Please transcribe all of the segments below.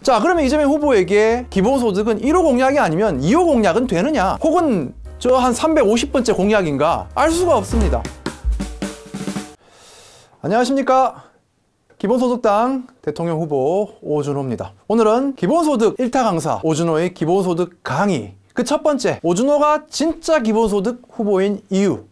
자, 그러면 이재명 후보에게 기본소득은 1호 공약이 아니면 2호 공약은 되느냐? 혹은 저 한 350번째 공약인가? 알 수가 없습니다. 안녕하십니까? 기본소득당 대통령 후보 오준호입니다. 오늘은 기본소득 1타 강사 오준호의 기본소득 강의, 그 첫 번째, 오준호가 진짜 기본소득 후보인 이유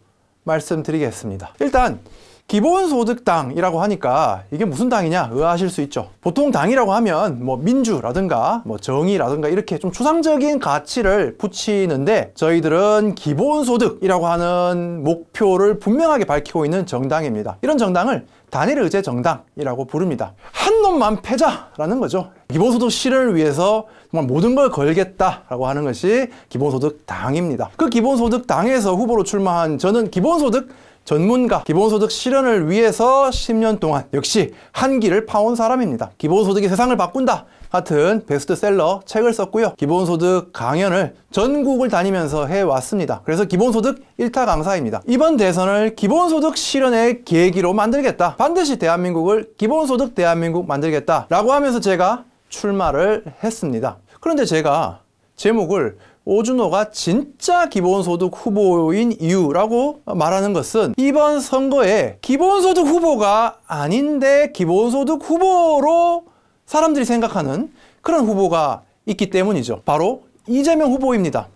말씀드리겠습니다. 일단 기본소득당이라고 하니까 이게 무슨 당이냐 의아하실 수 있죠. 보통 당이라고 하면 뭐 민주라든가 뭐 정의라든가 이렇게 좀 추상적인 가치를 붙이는데, 저희들은 기본소득이라고 하는 목표를 분명하게 밝히고 있는 정당입니다. 이런 정당을 단일 의제 정당이라고 부릅니다. 한 놈만 패자라는 거죠. 기본소득 실현을 위해서 정말 모든 걸 걸겠다라고 하는 것이 기본소득당입니다. 그 기본소득당에서 후보로 출마한 저는 기본소득 전문가, 기본소득 실현을 위해서 10년 동안 역시 한기를 파온 사람입니다. 기본소득이 세상을 바꾼다 같은 베스트셀러 책을 썼고요. 기본소득 강연을 전국을 다니면서 해왔습니다. 그래서 기본소득 1타 강사입니다. 이번 대선을 기본소득 실현의 계기로 만들겠다. 반드시 대한민국을 기본소득 대한민국 만들겠다 라고 하면서 제가 출마를 했습니다. 그런데 제가 제목을 오준호가 진짜 기본소득 후보인 이유라고 말하는 것은 이번 선거에 기본소득 후보가 아닌데 기본소득 후보로 사람들이 생각하는 그런 후보가 있기 때문이죠. 바로 이재명 후보입니다.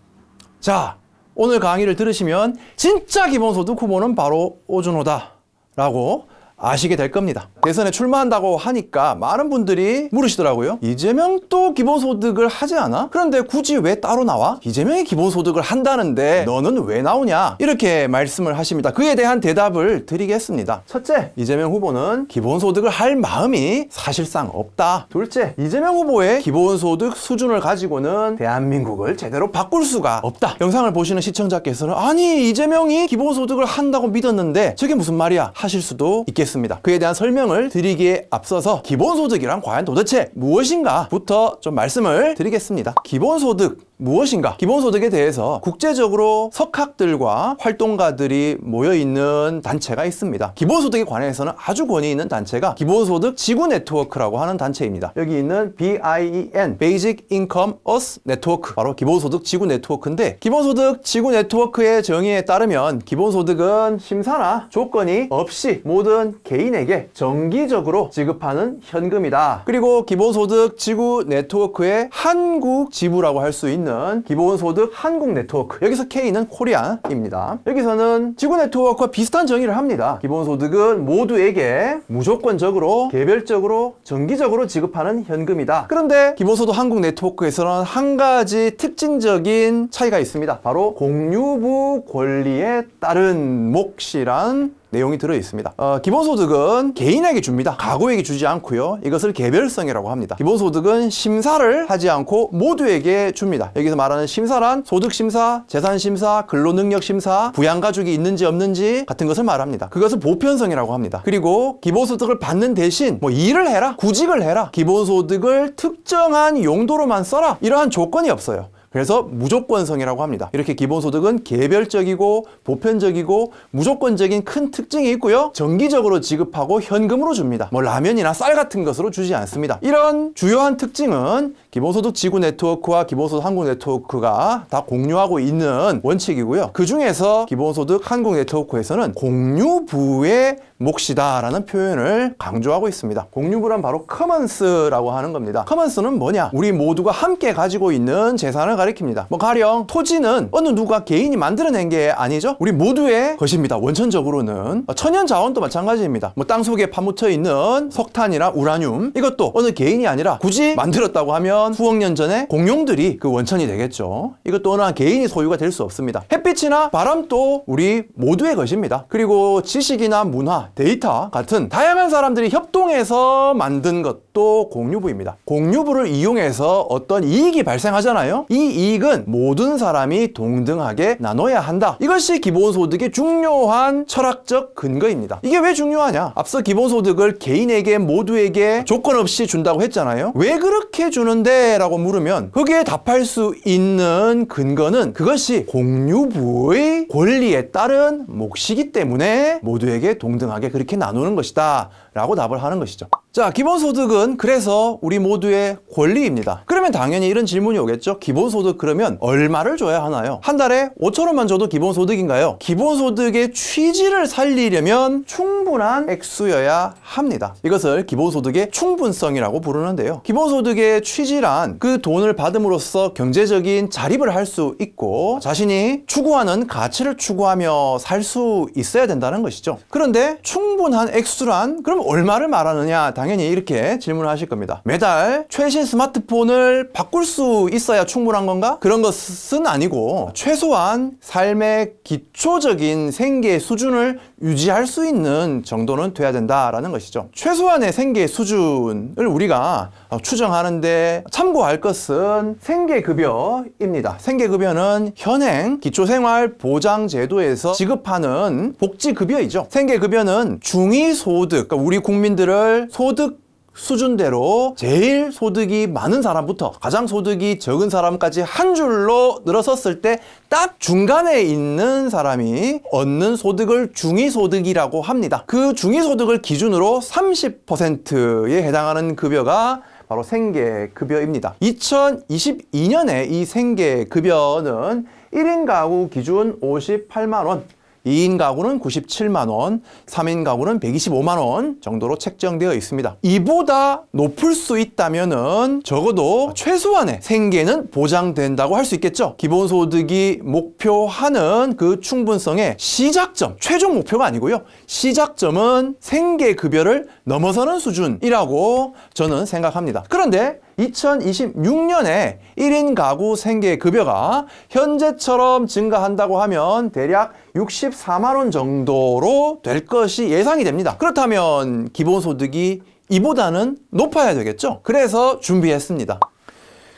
자, 오늘 강의를 들으시면 진짜 기본소득 후보는 바로 오준호다 라고 아시게 될 겁니다. 대선에 출마한다고 하니까 많은 분들이 물으시더라고요. 이재명 또 기본소득을 하지 않아? 그런데 굳이 왜 따로 나와? 이재명이 기본소득을 한다는데 너는 왜 나오냐? 이렇게 말씀을 하십니다. 그에 대한 대답을 드리겠습니다. 첫째, 이재명 후보는 기본소득을 할 마음이 사실상 없다. 둘째, 이재명 후보의 기본소득 수준을 가지고는 대한민국을 제대로 바꿀 수가 없다. 영상을 보시는 시청자께서는 아니 이재명이 기본소득을 한다고 믿었는데 저게 무슨 말이야? 하실 수도 있겠습니다. 그에 대한 설명을 드리기에 앞서서 기본소득이란 과연 도대체 무엇인가 부터 좀 말씀을 드리겠습니다. 기본소득 무엇인가? 기본소득에 대해서 국제적으로 석학들과 활동가들이 모여있는 단체가 있습니다. 기본소득에 관해서는 아주 권위 있는 단체가 기본소득 지구 네트워크라고 하는 단체입니다. 여기 있는 BIEN, Basic Income Earth Network, 바로 기본소득 지구 네트워크인데, 기본소득 지구 네트워크의 정의에 따르면 기본소득은 심사나 조건이 없이 모든 개인에게 정기적으로 지급하는 현금이다. 그리고 기본소득 지구 네트워크의 한국 지부라고 할 수 있는 기본소득 한국 네트워크, 여기서 K는 코리안입니다. 여기서는 지구 네트워크와 비슷한 정의를 합니다. 기본소득은 모두에게 무조건적으로 개별적으로 정기적으로 지급하는 현금이다. 그런데 기본소득 한국 네트워크에서는 한 가지 특징적인 차이가 있습니다. 바로 공유부 권리에 따른 몫이란 내용이 들어있습니다. 기본소득은 개인에게 줍니다. 가구에게 주지 않고요. 이것을 개별성이라고 합니다. 기본소득은 심사를 하지 않고 모두에게 줍니다. 여기서 말하는 심사란 소득심사, 재산심사, 근로능력심사, 부양가족이 있는지 없는지 같은 것을 말합니다. 그것을 보편성이라고 합니다. 그리고 기본소득을 받는 대신 뭐 일을 해라, 구직을 해라, 기본소득을 특정한 용도로만 써라, 이러한 조건이 없어요. 그래서 무조건성이라고 합니다. 이렇게 기본소득은 개별적이고 보편적이고 무조건적인 큰 특징이 있고요. 정기적으로 지급하고 현금으로 줍니다. 뭐 라면이나 쌀 같은 것으로 주지 않습니다. 이런 주요한 특징은 기본소득 지구 네트워크와 기본소득 한국 네트워크가 다 공유하고 있는 원칙이고요. 그 중에서 기본소득 한국 네트워크에서는 공유부의 몫이다 라는 표현을 강조하고 있습니다. 공유부란 바로 커먼스라고 하는 겁니다. 커먼스는 뭐냐? 우리 모두가 함께 가지고 있는 재산을 가리킵니다. 뭐 가령 토지는 어느 누가 개인이 만들어낸 게 아니죠. 우리 모두의 것입니다. 원천적으로는. 천연 자원도 마찬가지입니다. 뭐 땅속에 파묻혀 있는 석탄이나 우라늄, 이것도 어느 개인이 아니라 굳이 만들었다고 하면 수억 년 전에 공룡들이 그 원천이 되겠죠. 이것도 어느 한 개인이 소유가 될 수 없습니다. 햇빛이나 바람도 우리 모두의 것입니다. 그리고 지식이나 문화, 데이터 같은 다양한 사람들이 협동해서 만든 것도 공유부입니다. 공유부를 이용해서 어떤 이익이 발생하잖아요. 이 이익은 모든 사람이 동등하게 나눠야 한다. 이것이 기본소득의 중요한 철학적 근거입니다. 이게 왜 중요하냐? 앞서 기본소득을 개인에게 모두에게 조건 없이 준다고 했잖아요. 왜 그렇게 주는데? 라고 물으면 거기에 답할 수 있는 근거는 그것이 공유부의 권리에 따른 몫이기 때문에 모두에게 동등하게 그렇게 나누는 것이다 라고 답을 하는 것이죠. 자, 기본소득은 그래서 우리 모두의 권리입니다. 그러면 당연히 이런 질문이 오겠죠. 기본소득 그러면 얼마를 줘야 하나요? 한 달에 5,000원만 줘도 기본소득인가요? 기본소득의 취지를 살리려면 충분한 액수여야 합니다. 이것을 기본소득의 충분성이라고 부르는데요. 기본소득의 취지란 그 돈을 받음으로써 경제적인 자립을 할 수 있고 자신이 추구하는 가치를 추구하며 살 수 있어야 된다는 것이죠. 그런데 충분한 액수란 그럼 얼마를 말하느냐? 당연히 이렇게 질문을 하실 겁니다. 매달 최신 스마트폰을 바꿀 수 있어야 충분한 건가? 그런 것은 아니고 최소한 삶의 기초적인 생계 수준을 유지할 수 있는 정도는 돼야 된다라는 것이죠. 최소한의 생계 수준을 우리가 추정하는데 참고할 것은 생계급여입니다. 생계급여는 현행 기초생활보장제도에서 지급하는 복지급여이죠. 생계급여는 중위소득, 그러니까 우리 국민들을 소득 수준대로 제일 소득이 많은 사람부터 가장 소득이 적은 사람까지 한 줄로 늘어섰을 때 딱 중간에 있는 사람이 얻는 소득을 중위소득이라고 합니다. 그 중위소득을 기준으로 30%에 해당하는 급여가 바로 생계급여입니다. 2022년에 이 생계급여는 1인 가구 기준 58만 원, 2인 가구는 97만 원, 3인 가구는 125만 원 정도로 책정되어 있습니다. 이보다 높을 수 있다면은 적어도 최소한의 생계는 보장된다고 할 수 있겠죠. 기본소득이 목표하는 그 충분성의 시작점, 최종 목표가 아니고요. 시작점은 생계급여를 넘어서는 수준이라고 저는 생각합니다. 그런데 2026년에 1인 가구 생계급여가 현재처럼 증가한다고 하면 대략 64만 원 정도로 될 것이 예상이 됩니다. 그렇다면 기본소득이 이보다는 높아야 되겠죠? 그래서 준비했습니다.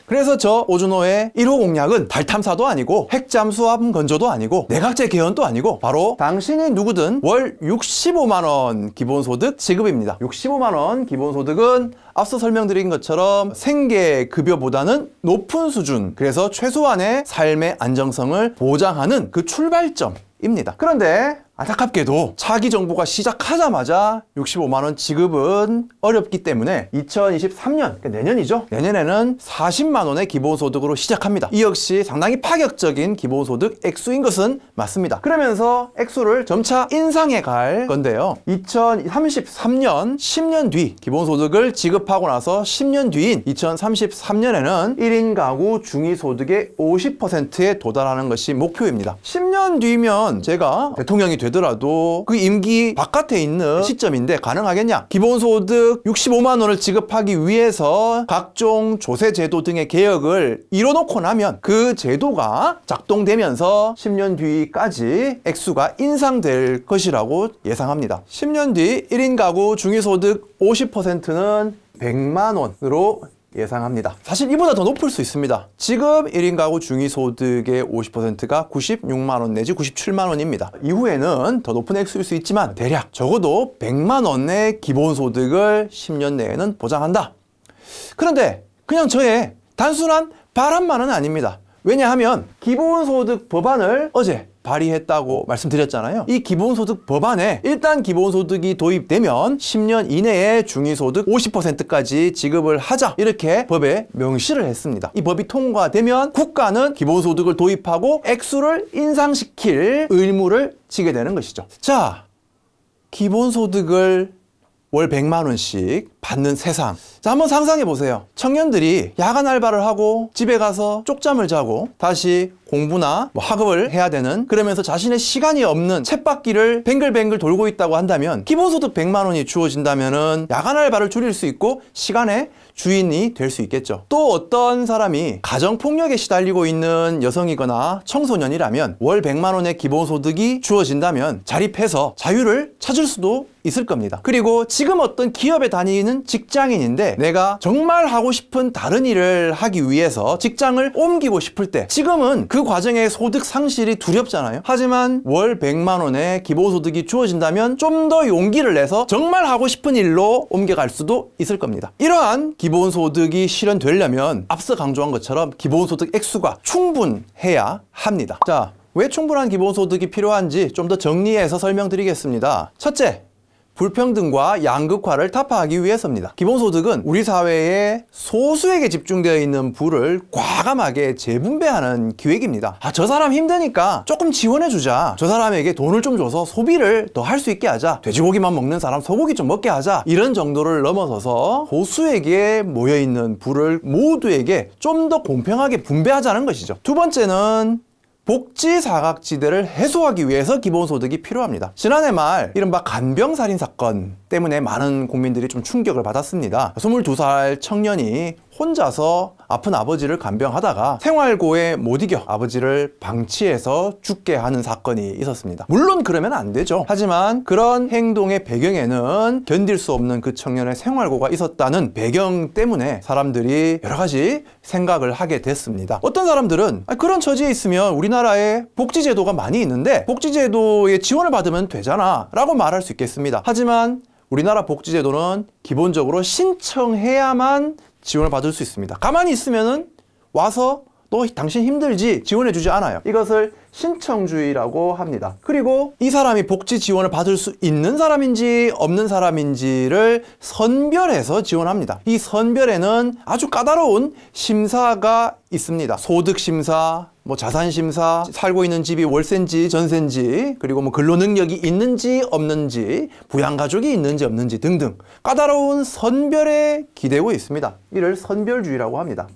그래서 저 오준호의 1호 공약은 달 탐사도 아니고 핵잠수함 건조도 아니고 내각제 개헌도 아니고 바로 당신이 누구든 월 65만 원 기본소득 지급입니다. 65만 원 기본소득은 앞서 설명드린 것처럼 생계급여보다는 높은 수준, 그래서 최소한의 삶의 안정성을 보장하는 그 출발점입니다. 그런데 안타깝게도 차기 정부가 시작하자마자 65만 원 지급은 어렵기 때문에 2023년, 그러니까 내년이죠. 내년에는 40만 원의 기본소득으로 시작합니다. 이 역시 상당히 파격적인 기본소득 액수인 것은 맞습니다. 그러면서 액수를 점차 인상해 갈 건데요. 2033년 10년 뒤 기본소득을 지급하고 나서 10년 뒤인 2033년에는 1인 가구 중위소득의 50%에 도달하는 것이 목표입니다. 10년 뒤면 제가 대통령이 되더라도 그 임기 바깥에 있는 시점인데 가능하겠냐? 기본소득 65만 원을 지급하기 위해서 각종 조세제도 등의 개혁을 이뤄놓고 나면 그 제도가 작동되면서 10년 뒤까지 액수가 인상될 것이라고 예상합니다. 10년 뒤 1인 가구 중위소득 50%는 100만 원으로 예상합니다. 사실 이보다 더 높을 수 있습니다. 지금 1인 가구 중위소득의 50%가 96만 원 내지 97만 원입니다. 이후에는 더 높은 액수일 수 있지만 대략 적어도 100만 원의 기본소득을 10년 내에는 보장한다. 그런데 그냥 저의 단순한 바람만은 아닙니다. 왜냐하면 기본소득 법안을 어제 발의했다고 말씀드렸잖아요. 이 기본소득 법안에 일단 기본소득이 도입되면 10년 이내에 중위소득 50%까지 지급을 하자, 이렇게 법에 명시를 했습니다. 이 법이 통과되면 국가는 기본소득을 도입하고 액수를 인상시킬 의무를 지게 되는 것이죠. 자, 기본소득을 월 100만 원씩 받는 세상. 자, 한번 상상해 보세요. 청년들이 야간 알바를 하고 집에 가서 쪽잠을 자고 다시 공부나 학업을 해야 되는, 그러면서 자신의 시간이 없는 쳇바퀴를 뱅글뱅글 돌고 있다고 한다면 기본소득 100만 원이 주어진다면은 야간 알바를 줄일 수 있고 시간의 주인이 될 수 있겠죠. 또 어떤 사람이 가정폭력에 시달리고 있는 여성이거나 청소년이라면 월 100만 원의 기본소득이 주어진다면 자립해서 자유를 찾을 수도 있을 겁니다. 그리고 지금 어떤 기업에 다니는 직장인인데 내가 정말 하고 싶은 다른 일을 하기 위해서 직장을 옮기고 싶을 때 지금은 그 과정의 소득 상실이 두렵잖아요. 하지만 월 100만 원의 기본소득이 주어진다면 좀 더 용기를 내서 정말 하고 싶은 일로 옮겨갈 수도 있을 겁니다. 이러한 기본소득이 실현되려면 앞서 강조한 것처럼 기본소득 액수가 충분해야 합니다. 자, 왜 충분한 기본소득이 필요한지 좀 더 정리해서 설명드리겠습니다. 첫째, 불평등과 양극화를 타파하기 위해서입니다. 기본소득은 우리 사회에 소수에게 집중되어 있는 부를 과감하게 재분배하는 기획입니다. 저 사람 힘드니까 조금 지원해주자. 저 사람에게 돈을 좀 줘서 소비를 더 할 수 있게 하자. 돼지고기만 먹는 사람 소고기 좀 먹게 하자. 이런 정도를 넘어서서 소수에게 모여있는 부를 모두에게 좀 더 공평하게 분배하자는 것이죠. 두 번째는 복지 사각지대를 해소하기 위해서 기본소득이 필요합니다. 지난해 말 이른바 간병살인 사건 때문에 많은 국민들이 좀 충격을 받았습니다. 22살 청년이 혼자서 아픈 아버지를 간병하다가 생활고에 못 이겨 아버지를 방치해서 죽게 하는 사건이 있었습니다. 물론 그러면 안 되죠. 하지만 그런 행동의 배경에는 견딜 수 없는 그 청년의 생활고가 있었다는 배경 때문에 사람들이 여러 가지 생각을 하게 됐습니다. 어떤 사람들은 그런 처지에 있으면 우리나라에 복지제도가 많이 있는데 복지제도에 지원을 받으면 되잖아 라고 말할 수 있겠습니다. 하지만 우리나라 복지제도는 기본적으로 신청해야만 지원을 받을 수 있습니다. 가만히 있으면은 와서 너 당신 힘들지 지원해주지 않아요. 이것을 신청주의라고 합니다. 그리고 이 사람이 복지 지원을 받을 수 있는 사람인지 없는 사람인지를 선별해서 지원합니다. 이 선별에는 아주 까다로운 심사가 있습니다. 소득심사, 자산심사, 살고 있는 집이 월세인지 전세인지, 그리고 근로능력이 있는지 없는지, 부양가족이 있는지 없는지 등등 까다로운 선별에 기대고 있습니다. 이를 선별주의라고 합니다.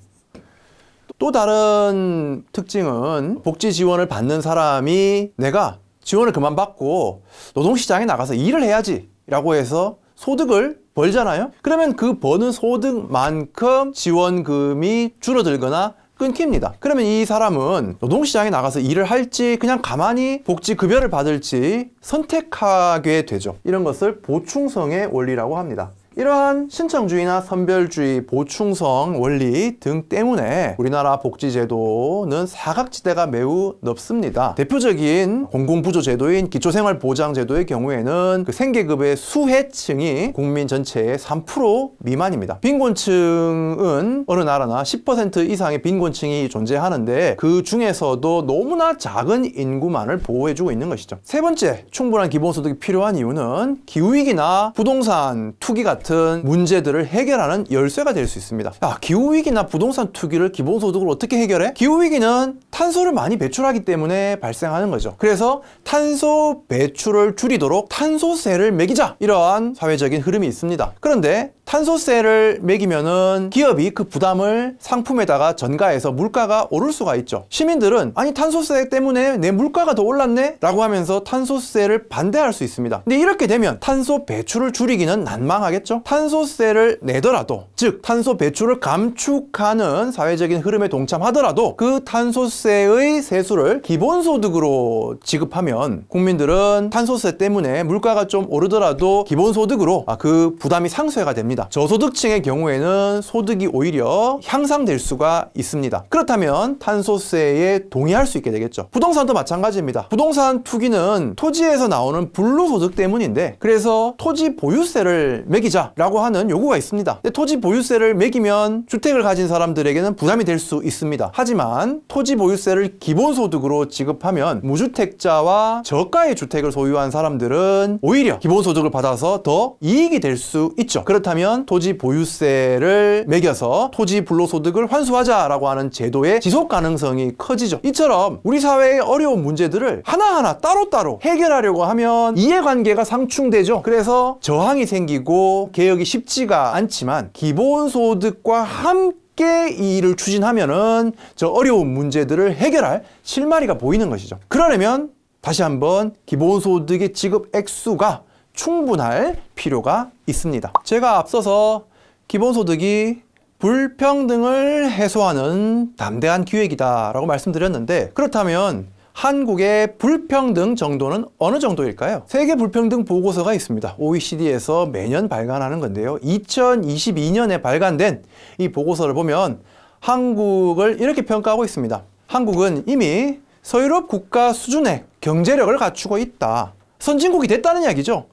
또 다른 특징은 복지 지원을 받는 사람이 내가 지원을 그만 받고 노동시장에 나가서 일을 해야지 라고 해서 소득을 벌잖아요. 그러면 그 버는 소득만큼 지원금이 줄어들거나 끊깁니다. 그러면 이 사람은 노동시장에 나가서 일을 할지 그냥 가만히 복지급여를 받을지 선택하게 되죠. 이런 것을 보충성의 원리라고 합니다. 이러한 신청주의나 선별주의, 보충성 원리 등 때문에 우리나라 복지제도는 사각지대가 매우 넓습니다. 대표적인 공공부조제도인 기초생활보장제도의 경우에는 그 생계급의 수혜층이 국민 전체의 3% 미만입니다. 빈곤층은 어느 나라나 10% 이상의 빈곤층이 존재하는데 그 중에서도 너무나 작은 인구만을 보호해주고 있는 것이죠. 세 번째, 충분한 기본소득이 필요한 이유는 기후위기나 부동산 투기 같은 문제들을 해결하는 열쇠가 될 수 있습니다. 기후위기나 부동산 투기를 기본소득으로 어떻게 해결해? 기후위기는 탄소를 많이 배출하기 때문에 발생하는 거죠. 그래서 탄소 배출을 줄이도록 탄소세를 매기자, 이러한 사회적인 흐름이 있습니다. 그런데 탄소세를 매기면은 기업이 그 부담을 상품에다가 전가해서 물가가 오를 수가 있죠. 시민들은 아니 탄소세 때문에 내 물가가 더 올랐네? 라고 하면서 탄소세를 반대할 수 있습니다. 근데 이렇게 되면 탄소 배출을 줄이기는 난망하겠죠? 탄소세를 내더라도, 즉 탄소 배출을 감축하는 사회적인 흐름에 동참하더라도 그 탄소세의 세수를 기본소득으로 지급하면 국민들은 탄소세 때문에 물가가 좀 오르더라도 기본소득으로 그 부담이 상쇄가 됩니다. 저소득층의 경우에는 소득이 오히려 향상될 수가 있습니다. 그렇다면 탄소세에 동의할 수 있게 되겠죠. 부동산도 마찬가지입니다. 부동산 투기는 토지에서 나오는 불로소득 때문인데, 그래서 토지 보유세를 매기자 라고 하는 요구가 있습니다. 근데 토지 보유세를 매기면 주택을 가진 사람들에게는 부담이 될 수 있습니다. 하지만 토지 보유세를 기본소득으로 지급하면 무주택자와 저가의 주택을 소유한 사람들은 오히려 기본소득을 받아서 더 이익이 될 수 있죠. 그렇다면 토지 보유세를 매겨서 토지 불로소득을 환수하자라고 하는 제도의 지속 가능성이 커지죠. 이처럼 우리 사회의 어려운 문제들을 하나하나 따로따로 해결하려고 하면 이해관계가 상충되죠. 그래서 저항이 생기고 개혁이 쉽지가 않지만 기본소득과 함께 이 일을 추진하면은 저 어려운 문제들을 해결할 실마리가 보이는 것이죠. 그러려면 다시 한번 기본소득의 지급 액수가 충분할 필요가 있습니다. 제가 앞서서 기본소득이 불평등을 해소하는 담대한 기획이다 라고 말씀드렸는데, 그렇다면 한국의 불평등 정도는 어느 정도일까요? 세계 불평등 보고서가 있습니다. OECD에서 매년 발간하는 건데요. 2022년에 발간된 이 보고서를 보면 한국을 이렇게 평가하고 있습니다. 한국은 이미 서유럽 국가 수준의 경제력을 갖추고 있다. 선진국이 됐다는 이야기죠.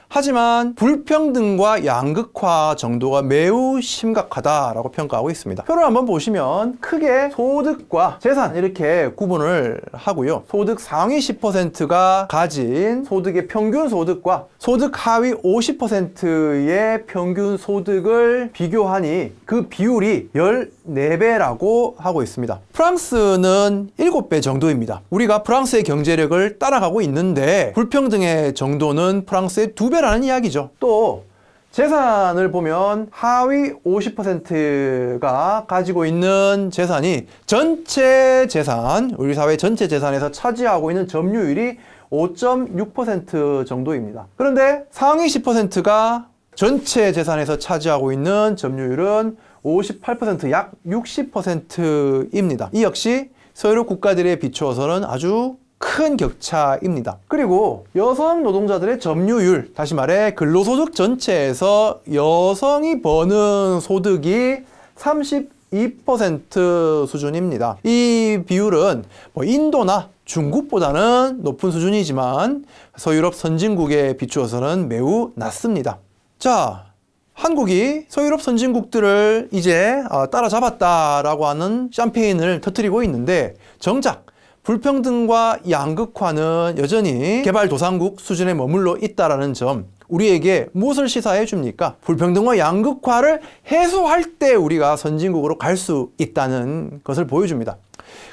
하지만 불평등과 양극화 정도가 매우 심각하다라고 평가하고 있습니다. 표를 한번 보시면 크게 소득과 재산 이렇게 구분을 하고요. 소득 상위 10%가 가진 소득의 평균 소득과 소득 하위 50%의 평균 소득을 비교하니 그 비율이 14배라고 하고 있습니다. 프랑스는 7배 정도입니다. 우리가 프랑스의 경제력을 따라가고 있는데 불평등의 정도는 프랑스의 2배라는 이야기죠. 또 재산을 보면 하위 50%가 가지고 있는 재산이 전체 재산, 우리 사회 전체 재산에서 차지하고 있는 점유율이 5.6% 정도입니다. 그런데 상위 10%가 전체 재산에서 차지하고 있는 점유율은 58%, 약 60%입니다. 이 역시 서유럽 국가들에 비추어서는 아주 큰 격차입니다. 그리고 여성 노동자들의 점유율, 다시 말해 근로소득 전체에서 여성이 버는 소득이 32% 수준입니다. 이 비율은 인도나 중국보다는 높은 수준이지만 서유럽 선진국에 비추어서는 매우 낮습니다. 자, 한국이 서유럽 선진국들을 이제 따라잡았다라고 하는 샴페인을 터뜨리고 있는데 정작 불평등과 양극화는 여전히 개발도상국 수준에 머물러 있다는 점, 우리에게 무엇을 시사해 줍니까? 불평등과 양극화를 해소할 때 우리가 선진국으로 갈 수 있다는 것을 보여줍니다.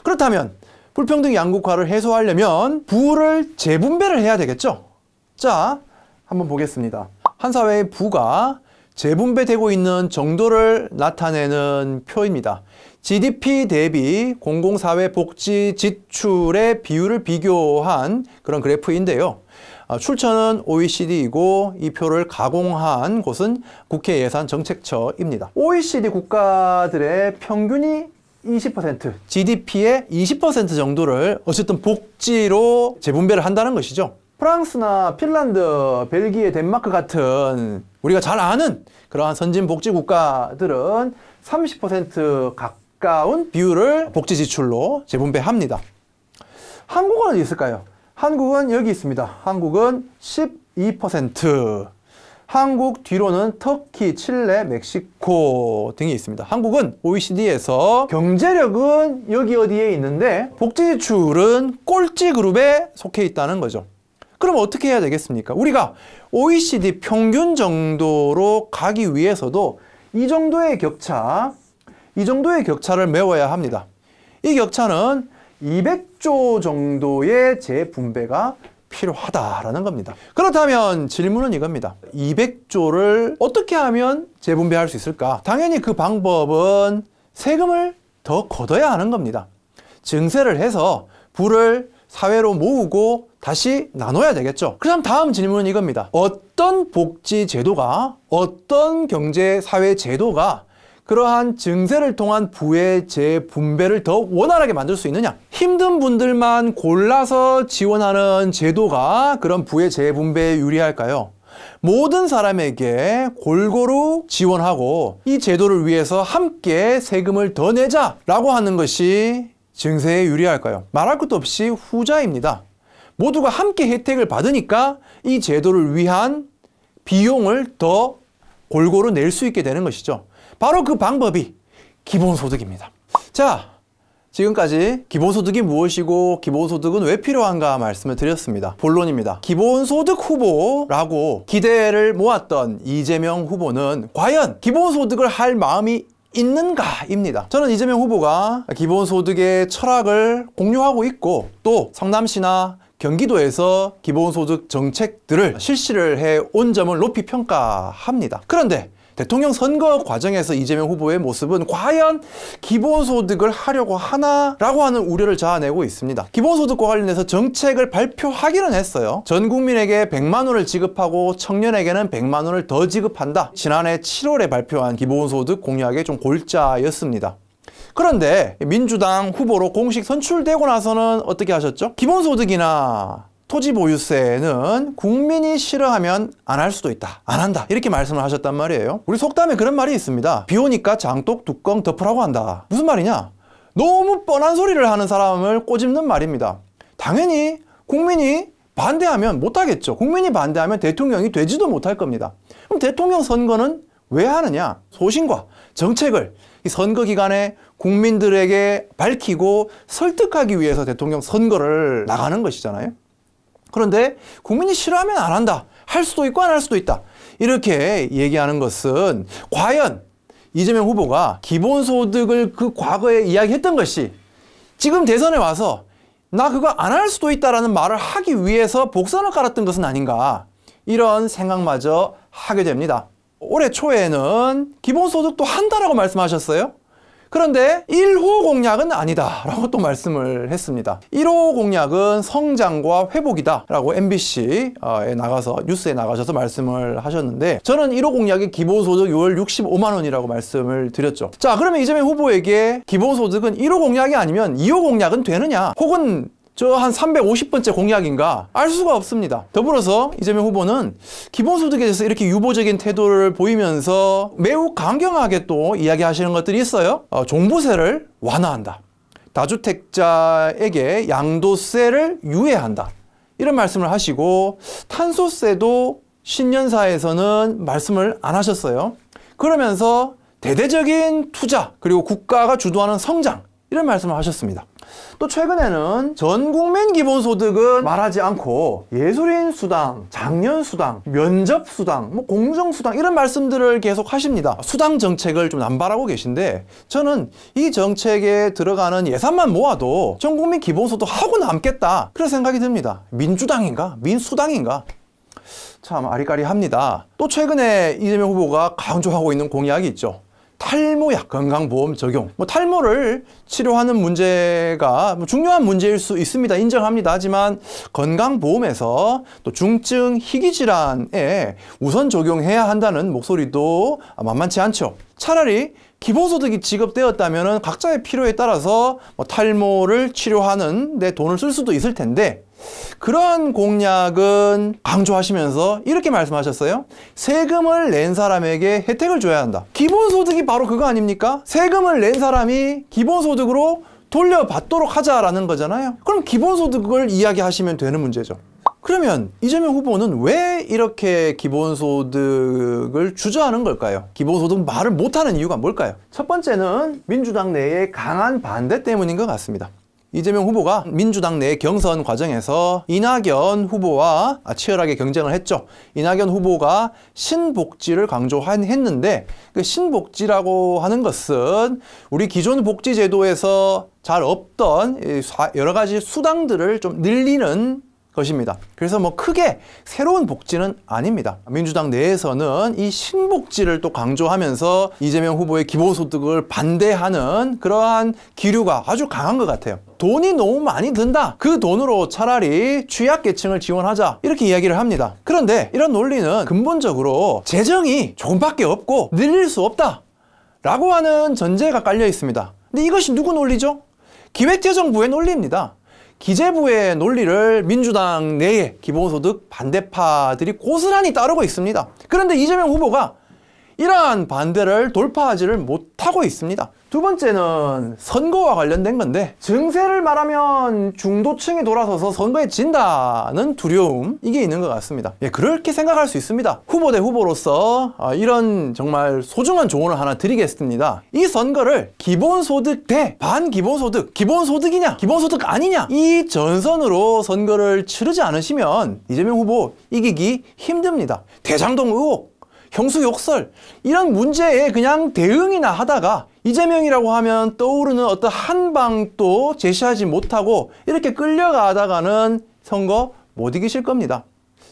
그렇다면 불평등 양극화를 해소하려면 부를 재분배를 해야 되겠죠? 자, 한번 보겠습니다. 한 사회의 부가 재분배되고 있는 정도를 나타내는 표입니다. GDP 대비 공공사회복지 지출의 비율을 비교한 그런 그래프인데요. 출처는 OECD이고 이 표를 가공한 곳은 국회예산정책처입니다. OECD 국가들의 평균이 20%, GDP의 20% 정도를 어쨌든 복지로 재분배를 한다는 것이죠. 프랑스나 핀란드, 벨기에, 덴마크 같은 우리가 잘 아는 그러한 선진복지 국가들은 30% 가까운 비율을 복지 지출로 재분배합니다. 한국은 어디 있을까요? 한국은 여기 있습니다. 한국은 12%. 한국 뒤로는 터키, 칠레, 멕시코 등이 있습니다. 한국은 OECD에서 경제력은 여기 어디에 있는데 복지 지출은 꼴찌 그룹에 속해 있다는 거죠. 그럼 어떻게 해야 되겠습니까? 우리가 OECD 평균 정도로 가기 위해서도 이 정도의 격차를 메워야 합니다. 이 격차는 200조 정도의 재분배가 필요하다라는 겁니다. 그렇다면 질문은 이겁니다. 200조를 어떻게 하면 재분배할 수 있을까? 당연히 그 방법은 세금을 더 걷어야 하는 겁니다. 증세를 해서 부를 사회로 모으고 다시 나눠야 되겠죠. 그럼 다음 질문은 이겁니다. 어떤 복지 제도가, 어떤 경제 사회 제도가 그러한 증세를 통한 부의 재분배를 더 원활하게 만들 수 있느냐? 힘든 분들만 골라서 지원하는 제도가 그런 부의 재분배에 유리할까요? 모든 사람에게 골고루 지원하고 이 제도를 위해서 함께 세금을 더 내자라고 하는 것이 증세에 유리할까요? 말할 것도 없이 후자입니다. 모두가 함께 혜택을 받으니까 이 제도를 위한 비용을 더 골고루 낼 수 있게 되는 것이죠. 바로 그 방법이 기본소득입니다. 자, 지금까지 기본소득이 무엇이고 기본소득은 왜 필요한가 말씀을 드렸습니다. 본론입니다. 기본소득 후보라고 기대를 모았던 이재명 후보는 과연 기본소득을 할 마음이 있는가입니다. 저는 이재명 후보가 기본소득의 철학을 공유하고 있고 또 성남시나 경기도에서 기본소득 정책들을 실시를 해온 점을 높이 평가합니다. 그런데 대통령 선거 과정에서 이재명 후보의 모습은 과연 기본소득을 하려고 하나라고 하는 우려를 자아내고 있습니다. 기본소득과 관련해서 정책을 발표하기는 했어요. 전 국민에게 100만 원을 지급하고 청년에게는 100만 원을 더 지급한다. 지난해 7월에 발표한 기본소득 공약의 좀 골자였습니다. 그런데 민주당 후보로 공식 선출되고 나서는 어떻게 하셨죠? 기본소득이나 토지보유세는 국민이 싫어하면 안 할 수도 있다. 안 한다. 이렇게 말씀을 하셨단 말이에요. 우리 속담에 그런 말이 있습니다. 비 오니까 장독 뚜껑 덮으라고 한다. 무슨 말이냐? 너무 뻔한 소리를 하는 사람을 꼬집는 말입니다. 당연히 국민이 반대하면 못하겠죠. 국민이 반대하면 대통령이 되지도 못할 겁니다. 그럼 대통령 선거는 왜 하느냐? 소신과 정책을 이 선거 기간에 국민들에게 밝히고 설득하기 위해서 대통령 선거를 나가는 것이잖아요. 그런데 국민이 싫어하면 안 한다. 할 수도 있고 안 할 수도 있다. 이렇게 얘기하는 것은 과연 이재명 후보가 기본소득을 그 과거에 이야기했던 것이 지금 대선에 와서 나 그거 안 할 수도 있다라는 말을 하기 위해서 복선을 깔았던 것은 아닌가, 이런 생각마저 하게 됩니다. 올해 초에는 기본소득도 한다라고 말씀하셨어요. 그런데 1호 공약은 아니다 라고 또 말씀을 했습니다. 1호 공약은 성장과 회복이다 라고 MBC에 나가서 뉴스에 나가셔서 말씀을 하셨는데, 저는 1호 공약이 기본소득 월 65만 원이라고 말씀을 드렸죠. 자, 그러면 이재명 후보에게 기본소득은 1호 공약이 아니면 2호 공약은 되느냐, 혹은 저 한 350번째 공약인가 알 수가 없습니다. 더불어서 이재명 후보는 기본소득에 대해서 이렇게 유보적인 태도를 보이면서 매우 강경하게 또 이야기하시는 것들이 있어요. 종부세를 완화한다. 다주택자에게 양도세를 유예한다. 이런 말씀을 하시고, 탄소세도 신년사에서는 말씀을 안 하셨어요. 그러면서 대대적인 투자, 그리고 국가가 주도하는 성장, 이런 말씀을 하셨습니다. 또 최근에는 전국민 기본소득은 말하지 않고 예술인 수당, 장년 수당, 면접 수당, 공정 수당, 이런 말씀들을 계속 하십니다. 수당 정책을 좀 남발하고 계신데, 저는 이 정책에 들어가는 예산만 모아도 전국민 기본소득 하고 남겠다, 그런 생각이 듭니다. 민주당인가? 민수당인가? 참 아리까리합니다. 또 최근에 이재명 후보가 강조하고 있는 공약이 있죠. 탈모약 건강보험 적용. 탈모를 치료하는 문제가 중요한 문제일 수 있습니다. 인정합니다. 하지만 건강보험에서 또 중증 희귀질환에 우선 적용해야 한다는 목소리도 만만치 않죠. 차라리 기본소득이 지급되었다면 각자의 필요에 따라서 탈모를 치료하는 데 돈을 쓸 수도 있을 텐데, 그러한 공약은 강조하시면서 이렇게 말씀하셨어요. 세금을 낸 사람에게 혜택을 줘야 한다. 기본소득이 바로 그거 아닙니까? 세금을 낸 사람이 기본소득으로 돌려받도록 하자라는 거잖아요. 그럼 기본소득을 이야기하시면 되는 문제죠. 그러면 이재명 후보는 왜 이렇게 기본소득을 주저하는 걸까요? 기본소득 말을 못하는 이유가 뭘까요? 첫 번째는 민주당 내의 강한 반대 때문인 것 같습니다. 이재명 후보가 민주당 내 경선 과정에서 이낙연 후보와 치열하게 경쟁을 했죠. 이낙연 후보가 신복지를 강조했는데, 그 신복지라고 하는 것은 우리 기존 복지제도에서 잘 없던 여러 가지 수당들을 좀 늘리는 것입니다. 그래서 크게 새로운 복지는 아닙니다. 민주당 내에서는 이 신복지를 또 강조하면서 이재명 후보의 기본소득을 반대하는 그러한 기류가 아주 강한 것 같아요. 돈이 너무 많이 든다. 그 돈으로 차라리 취약계층을 지원하자. 이렇게 이야기를 합니다. 그런데 이런 논리는 근본적으로 재정이 조금밖에 없고 늘릴 수 없다 라고 하는 전제가 깔려 있습니다. 근데 이것이 누구 논리죠? 기획재정부의 논리입니다. 기재부의 논리를 민주당 내의 기본소득 반대파들이 고스란히 따르고 있습니다. 그런데 이재명 후보가 이러한 반대를 돌파하지를 못하고 있습니다. 두 번째는 선거와 관련된 건데, 증세를 말하면 중도층이 돌아서서 선거에 진다는 두려움, 이게 있는 것 같습니다. 그렇게 생각할 수 있습니다. 후보 대 후보로서 이런 정말 소중한 조언을 하나 드리겠습니다. 이 선거를 기본소득 대 반기본소득, 기본소득이냐 기본소득 아니냐, 이 전선으로 선거를 치르지 않으시면 이재명 후보 이기기 힘듭니다. 대장동 의혹, 형수욕설, 이런 문제에 그냥 대응이나 하다가 이재명이라고 하면 떠오르는 어떤 한 방도 제시하지 못하고 이렇게 끌려가다가는 선거 못 이기실 겁니다.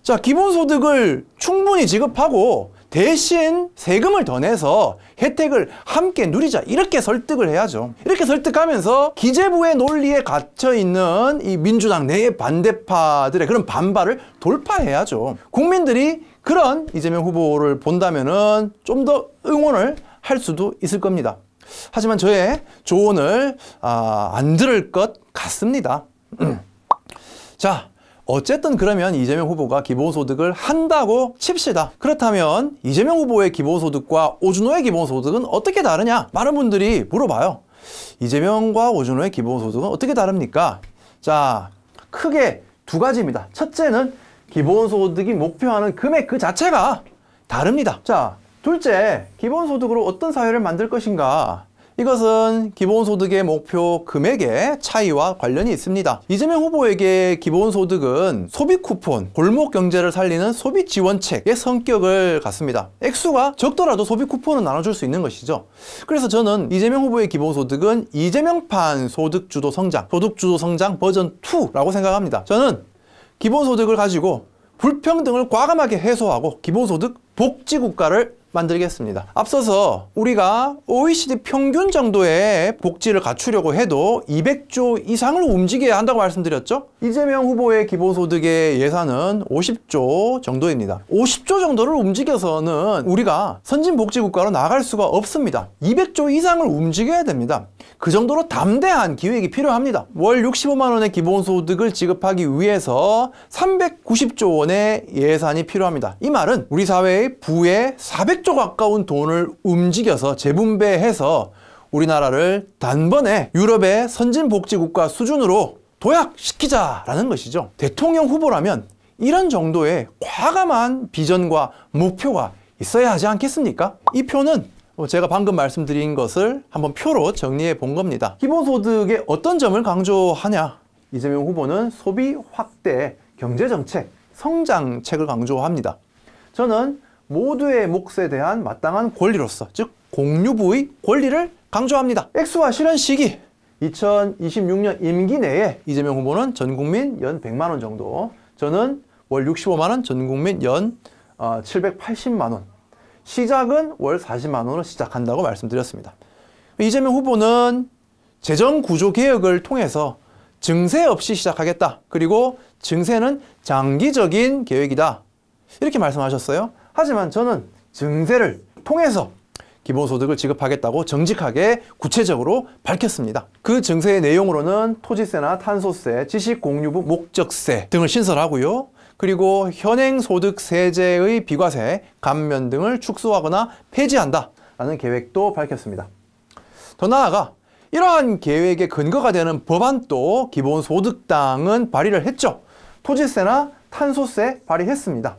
자, 기본소득을 충분히 지급하고 대신 세금을 더 내서 혜택을 함께 누리자, 이렇게 설득을 해야죠. 이렇게 설득하면서 기재부의 논리에 갇혀있는 이 민주당 내의 반대파들의 그런 반발을 돌파해야죠. 국민들이 그런 이재명 후보를 본다면은 좀 더 응원을 할 수도 있을 겁니다. 하지만 저의 조언을 안 들을 것 같습니다. 자, 어쨌든 그러면 이재명 후보가 기본소득을 한다고 칩시다. 그렇다면 이재명 후보의 기본소득과 오준호의 기본소득은 어떻게 다르냐? 많은 분들이 물어봐요. 이재명과 오준호의 기본소득은 어떻게 다릅니까? 자, 크게 두 가지입니다. 첫째는 기본소득이 목표하는 금액 그 자체가 다릅니다. 자, 둘째, 기본소득으로 어떤 사회를 만들 것인가? 이것은 기본소득의 목표 금액의 차이와 관련이 있습니다. 이재명 후보에게 기본소득은 소비 쿠폰, 골목 경제를 살리는 소비 지원책의 성격을 갖습니다. 액수가 적더라도 소비 쿠폰은 나눠줄 수 있는 것이죠. 그래서 저는 이재명 후보의 기본소득은 이재명판 소득주도 성장, 소득주도 성장 버전 2라고 생각합니다. 저는 기본소득을 가지고 불평등을 과감하게 해소하고 기본소득 복지국가를 만들겠습니다. 앞서서 우리가 OECD 평균 정도의 복지를 갖추려고 해도 200조 이상을 움직여야 한다고 말씀드렸죠? 이재명 후보의 기본소득의 예산은 50조 정도입니다. 50조 정도를 움직여서는 우리가 선진복지국가로 나갈 수가 없습니다. 200조 이상을 움직여야 됩니다. 그 정도로 담대한 기획이 필요합니다. 월 65만 원의 기본소득을 지급하기 위해서 390조 원의 예산이 필요합니다. 이 말은 우리 사회의 부의 400조 가까운 돈을 움직여서 재분배해서 우리나라를 단번에 유럽의 선진복지국가 수준으로 도약시키자라는 것이죠. 대통령 후보라면 이런 정도의 과감한 비전과 목표가 있어야 하지 않겠습니까? 이 표는 제가 방금 말씀드린 것을 한번 표로 정리해 본 겁니다. 기본소득의 어떤 점을 강조하냐? 이재명 후보는 소비 확대, 경제정책, 성장책을 강조합니다. 저는 모두의 몫에 대한 마땅한 권리로서, 즉 공유부의 권리를 강조합니다. 액수와 실현 시기 2026년 임기 내에 이재명 후보는 전국민 연 100만 원 정도, 저는 월 65만 원, 전국민 연 780만 원, 시작은 월 40만 원으로 시작한다고 말씀드렸습니다. 이재명 후보는 재정구조개혁을 통해서 증세 없이 시작하겠다. 그리고 증세는 장기적인 계획이다. 이렇게 말씀하셨어요. 하지만 저는 증세를 통해서 기본소득을 지급하겠다고 정직하게 구체적으로 밝혔습니다. 그 증세의 내용으로는 토지세나 탄소세, 지식공유부 목적세 등을 신설하고요. 그리고 현행소득세제의 비과세, 감면 등을 축소하거나 폐지한다라는 계획도 밝혔습니다. 더 나아가 이러한 계획의 근거가 되는 법안도 기본소득당은 발의를 했죠. 토지세나 탄소세 발의했습니다.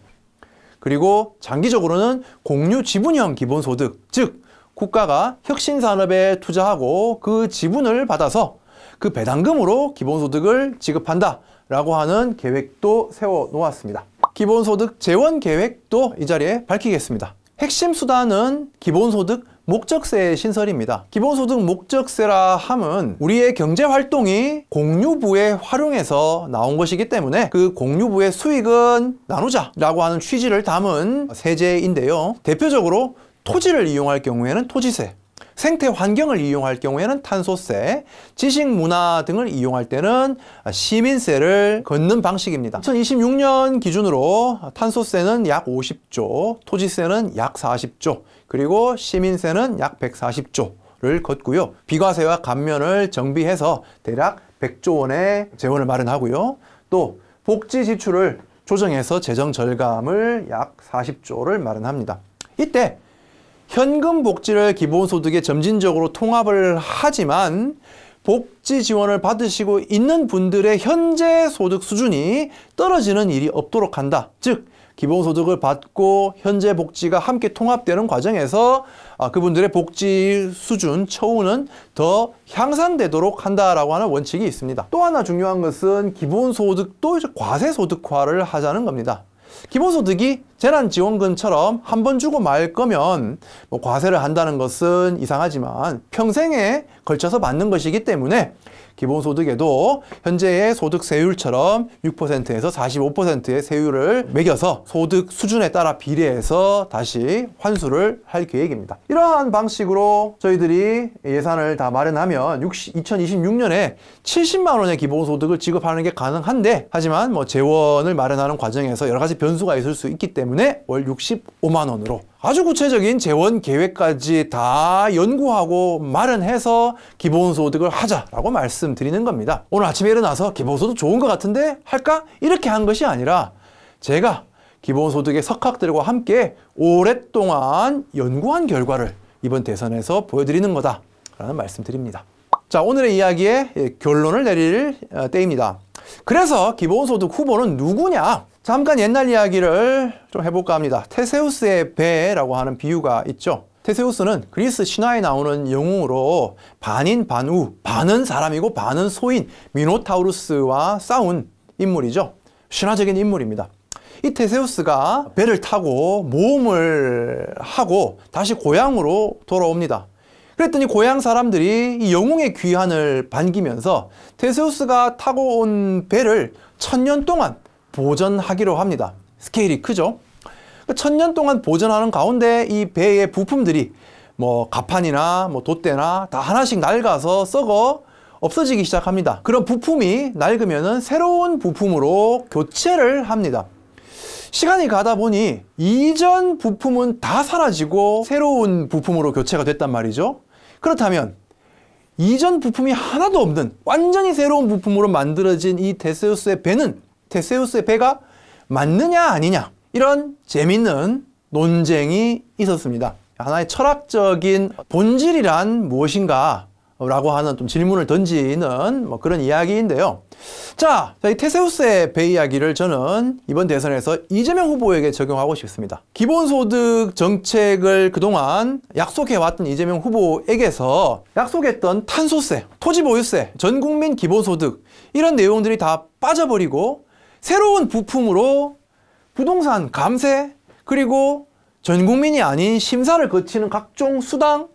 그리고 장기적으로는 공유지분형 기본소득, 즉 국가가 혁신산업에 투자하고 그 지분을 받아서 그 배당금으로 기본소득을 지급한다 라고 하는 계획도 세워놓았습니다. 기본소득 재원 계획도 이 자리에 밝히겠습니다. 핵심 수단은 기본소득 목적세 신설입니다. 기본소득 목적세라 함은 우리의 경제활동이 공유부에 활용해서 나온 것이기 때문에 그 공유부의 수익은 나누자 라고 하는 취지를 담은 세제인데요. 대표적으로 토지를 이용할 경우에는 토지세, 생태 환경을 이용할 경우에는 탄소세, 지식 문화 등을 이용할 때는 시민세를 걷는 방식입니다. 2026년 기준으로 탄소세는 약 50조, 토지세는 약 40조, 그리고 시민세는 약 140조를 걷고요. 비과세와 감면을 정비해서 대략 100조 원의 재원을 마련하고요. 또 복지 지출을 조정해서 재정 절감을 약 40조를 마련합니다. 이때 현금 복지를 기본소득에 점진적으로 통합을 하지만 복지 지원을 받으시고 있는 분들의 현재 소득 수준이 떨어지는 일이 없도록 한다. 즉 기본소득을 받고 현재 복지가 함께 통합되는 과정에서 그분들의 복지 수준, 처우는 더 향상되도록 한다라고 하는 원칙이 있습니다. 또 하나 중요한 것은 기본소득도 과세소득화를 하자는 겁니다. 기본소득이 재난지원금처럼 한 번 주고 말 거면 과세를 한다는 것은 이상하지만 평생에 걸쳐서 받는 것이기 때문에 기본소득에도 현재의 소득세율처럼 6%에서 45%의 세율을 매겨서 소득 수준에 따라 비례해서 다시 환수를 할 계획입니다. 이러한 방식으로 저희들이 예산을 다 마련하면 2026년에 70만 원의 기본소득을 지급하는 게 가능한데, 하지만 재원을 마련하는 과정에서 여러 가지 변수가 있을 수 있기 때문에 월 65만 원으로 아주 구체적인 재원 계획까지 다 연구하고 마련해서 기본소득을 하자라고 말씀드리는 겁니다. 오늘 아침에 일어나서 기본소득 좋은 것 같은데 할까? 이렇게 한 것이 아니라 제가 기본소득의 석학들과 함께 오랫동안 연구한 결과를 이번 대선에서 보여드리는 거다라는 말씀드립니다. 자, 오늘의 이야기의 결론을 내릴 때입니다. 그래서 기본소득 후보는 누구냐? 잠깐 옛날 이야기를 좀 해볼까 합니다. 테세우스의 배라고 하는 비유가 있죠. 테세우스는 그리스 신화에 나오는 영웅으로 반인 반우, 반은 사람이고 반은 소인 미노타우루스와 싸운 인물이죠. 신화적인 인물입니다. 이 테세우스가 배를 타고 모험을 하고 다시 고향으로 돌아옵니다. 그랬더니 고향 사람들이 이 영웅의 귀환을 반기면서 테세우스가 타고 온 배를 1000년 동안 보존하기로 합니다. 스케일이 크죠? 1000년 동안 보존하는 가운데 이 배의 부품들이 뭐 가판이나 뭐 돛대나 다 하나씩 낡아서 썩어 없어지기 시작합니다. 그런 부품이 낡으면은 새로운 부품으로 교체를 합니다. 시간이 가다 보니 이전 부품은 다 사라지고 새로운 부품으로 교체가 됐단 말이죠. 그렇다면 이전 부품이 하나도 없는 완전히 새로운 부품으로 만들어진 이 테세우스의 배는 테세우스의 배가 맞느냐 아니냐, 이런 재밌는 논쟁이 있었습니다. 하나의 철학적인 본질이란 무엇인가 라고 하는 좀 질문을 던지는 뭐 그런 이야기인데요. 자, 이 테세우스의 배 이야기를 저는 이번 대선에서 이재명 후보에게 적용하고 싶습니다. 기본소득 정책을 그동안 약속해왔던 이재명 후보에게서 약속했던 탄소세, 토지보유세, 전국민 기본소득 이런 내용들이 다 빠져버리고 새로운 부품으로 부동산 감세, 그리고 전국민이 아닌 심사를 거치는 각종 수당,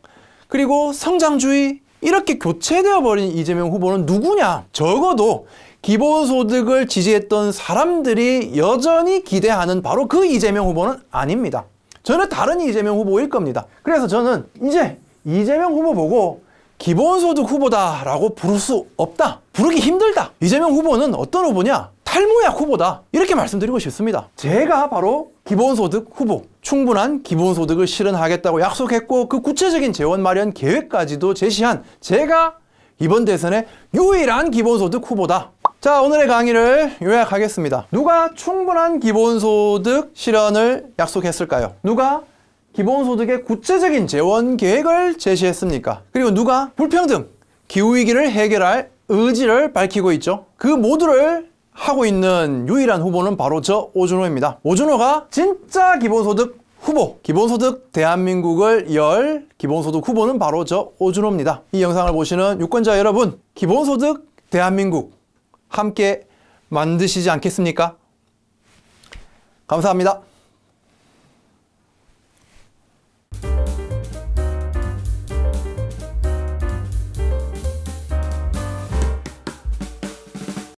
그리고 성장주의, 이렇게 교체되어 버린 이재명 후보는 누구냐? 적어도 기본소득을 지지했던 사람들이 여전히 기대하는 바로 그 이재명 후보는 아닙니다. 저는 다른 이재명 후보일 겁니다. 그래서 저는 이제 이재명 후보 보고 기본소득 후보다라고 부를 수 없다, 부르기 힘들다, 이재명 후보는 어떤 후보냐? 탈모약 후보다, 이렇게 말씀드리고 싶습니다. 제가 바로 기본소득 후보, 충분한 기본소득을 실현하겠다고 약속했고 그 구체적인 재원 마련 계획까지도 제시한 제가 이번 대선의 유일한 기본소득 후보다. 자, 오늘의 강의를 요약하겠습니다. 누가 충분한 기본소득 실현을 약속했을까요? 누가 기본소득의 구체적인 재원 계획을 제시했습니까? 그리고 누가 불평등, 기후위기를 해결할 의지를 밝히고 있죠? 그 모두를 하고 있는 유일한 후보는 바로 저 오준호입니다. 오준호가 진짜 기본소득 후보, 기본소득 대한민국을 열 기본소득 후보는 바로 저 오준호입니다. 이 영상을 보시는 유권자 여러분, 기본소득 대한민국 함께 만드시지 않겠습니까? 감사합니다.